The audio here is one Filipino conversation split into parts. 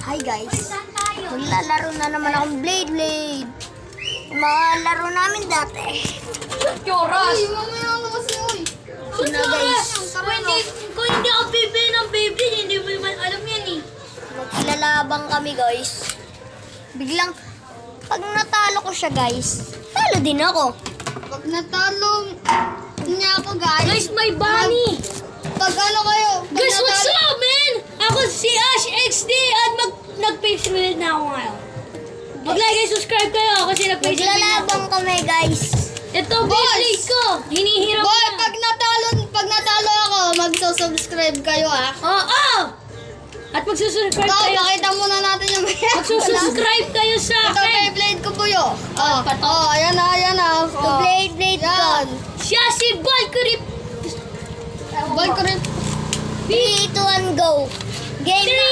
Hi guys, maglalaro na naman akong Blade. Mga laro namin dati. Yoras! mamaya ako kasi, oy. Sino guys? Kung hindi ako bibili ng Beyblade, hindi mo naman alam yan eh. Maglalabang kami guys. Biglang, pag natalo ko siya guys, talo din ako. Pag natalo niya ako, guys. Guys, may bunny! Pag ano kayo? Pag Guys, what's natalo- up, man? Ako si Ash XD at nag-page minute na ako ngayon. Mag-like and subscribe kayo kasi nag-page minute na ako. Maglalabang kami guys. Ito, Beyblade ko. Hinihiram ko Boy, na. pag natalo ako, magsusubscribe kayo, ah. Oo! At magsusubscribe Ito, kayo. pakita muna natin yung Magsusubscribe kayo sa Ito, akin. Beyblade ko po yun. Oh, pato. ayan na. To Oh. Blade ko. Yan. Siya si Valkyrie. Boy ko rin. 3, 2, 1, go. Game na.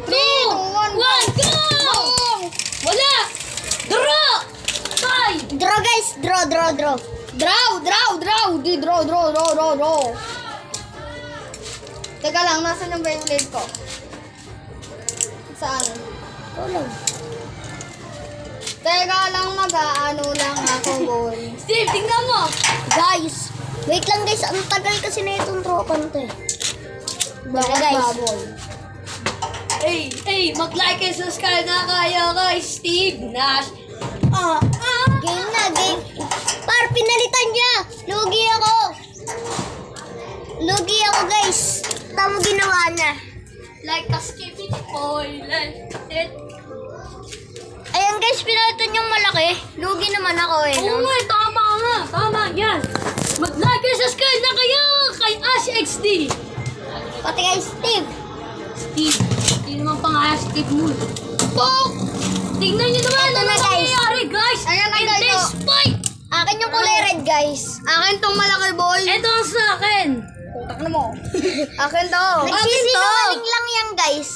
3, 2, 1, go! Wala! Draw! Five! Draw guys, draw. Draw. Di draw. Teka lang, nasan yung Beyblade ko? Saan? Teka lang, mag-ano lang ako, boy. Steve, tingnan mo! Guys, wait lang guys, ang tagal kasi na itong tropan to eh. Bakit guys. baboy? Hey, mag-like and subscribe na kayo kay Steve Nash. Game na, game. Par, pinalitan niya. Lugi ako guys. Tama ginawa niya. Like a skippy toilet. Ayan guys, pinalitan yung malaki. Lugi naman ako eh. Oo No? nga, tama yan. Mag-like and subscribe na kayo kay Ash XD. Pati kay Steve. Steve, hindi naman pa nga Steve mo. Pok! Tingnan nyo naman Ito ano na, guys. nangyayari, guys. Ayan na, In guys, this oh. fight, Akin yung kulay red guys. Akin tong malaki, boy. ito ang sa akin. Putak na mo. Akin to. Nagsisinungaling lang yan guys.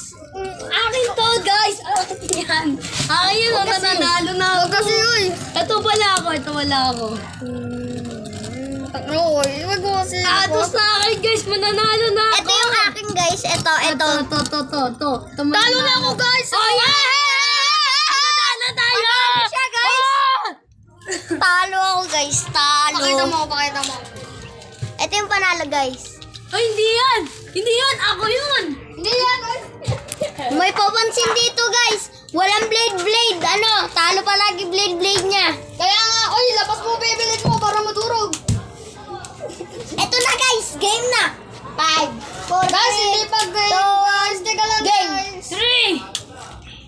Akin to, guys. Akin yan. Akin yun, nananalo na ako. Huwag kasi, uy. Ito wala ako. Putak na, uy. Huwag mo kasi. Ito sa akin, guys. Mananalo na ako. Ito yung akin guys. Ito. Ito. Talo na ako, guys. Oh, yeah! Mananalo tayo! Manalo siya, guys. Oh! Talo ako guys. Pakita Talo. mo. Ito yung panalo guys. Ay, hindi yan. Hindi yan. Ako yun. Hindi yan, uy. May papansin dito guys. Walang blade. Ano? Talo palagi blade niya. Kaya nga, uy, labas mo Beyblade mo para madurog. Ito na guys. Game na. 5, 4, Guys, hindi pa game. Guys, teka lang, Game. guys. 3,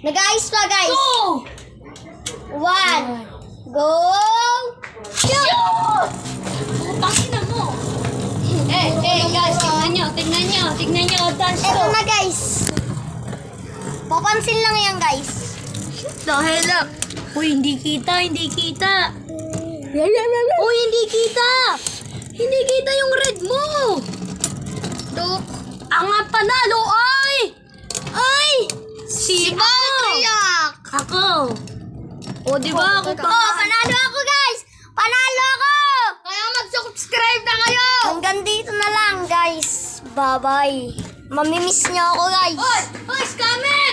Nag-ayos pa guys. 2, 1. Go. shoot! Putangin na mo. Guys, tingnan nyo. Dance Ito ko. na guys. Papansin lang yan guys. Dahil lang. Uy, hindi kita. Uy, hindi kita. Hindi kita yung red mo. Duk. Ang panalo ay si Triak. Ako. O, di ba ako pa? Oh, panalo ako guys. Panalo ako. Kaya mag-subscribe na kayo. Hanggang dito na lang guys. Bye-bye. Mamimiss niyo ako guys. Hoy, scammer!